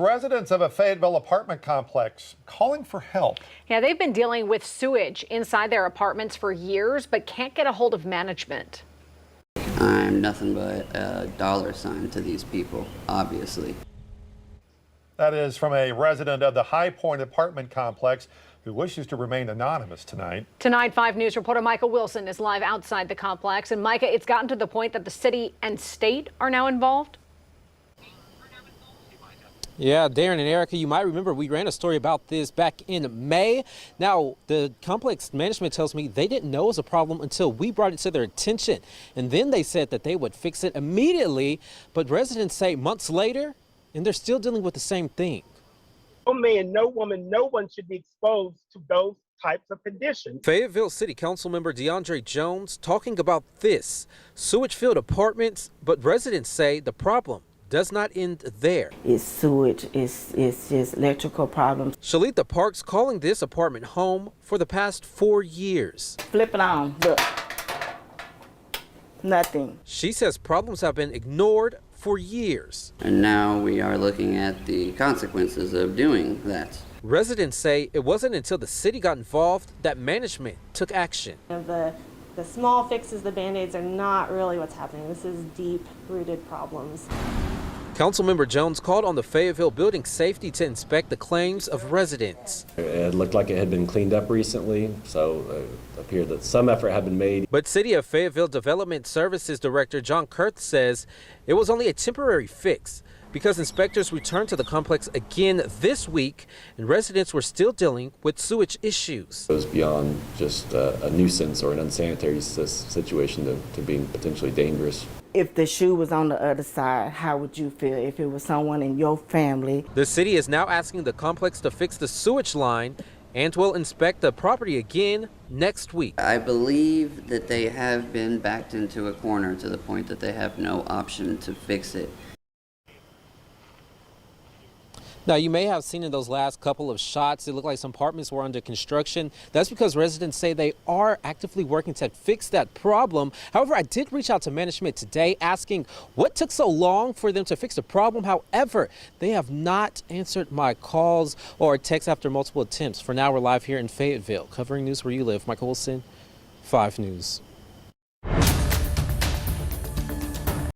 Residents of a Fayetteville apartment complex calling for help. Yeah, they've been dealing with sewage inside their apartments for years, but can't get a hold of management. I'm nothing but a dollar sign to these people, obviously. That is from a resident of the Highpoint Apartment complex who wishes to remain anonymous tonight. Tonight, 5 News reporter Micah Wilson is live outside the complex. And Micah, it's gotten to the point that the city and state are now involved. Yeah, Darren and Erica, you might remember we ran a story about this back in May. Now, the complex management tells me they didn't know it was a problem until we brought it to their attention. And then they said that they would fix it immediately. But residents say months later, and they're still dealing with the same thing. No man, no woman, no one should be exposed to those types of conditions. Fayetteville City Council member DeAndre Jones talking about this. Sewage-filled apartments, but residents say the problem does not end there. It's sewage, it's just electrical problems. Shalita Parks calling this apartment home for the past 4 years. Flip it on, look. Nothing. She says problems have been ignored for years. And now we are looking at the consequences of doing that. Residents say it wasn't until the city got involved that management took action. The small fixes, the Band-Aids are not really what's happening. This is deep-rooted problems. Councilmember Jones called on the Fayetteville Building Safety to inspect the claims of residents. It looked like it had been cleaned up recently, so it appeared that some effort had been made. But City of Fayetteville Development Services Director John Kurth says it was only a temporary fix because inspectors returned to the complex again this week and residents were still dealing with sewage issues. It was beyond just a nuisance or an unsanitary situation to being potentially dangerous. If the shoe was on the other side, how would you feel if it was someone in your family? The city is now asking the complex to fix the sewage line and will inspect the property again next week. I believe that they have been backed into a corner to the point that they have no option to fix it. Now, you may have seen in those last couple of shots, it looked like some apartments were under construction. That's because residents say they are actively working to fix that problem. However, I did reach out to management today asking what took so long for them to fix the problem. However, they have not answered my calls or texts after multiple attempts. For now, we're live here in Fayetteville, covering news where you live. Michael Wilson, 5 News.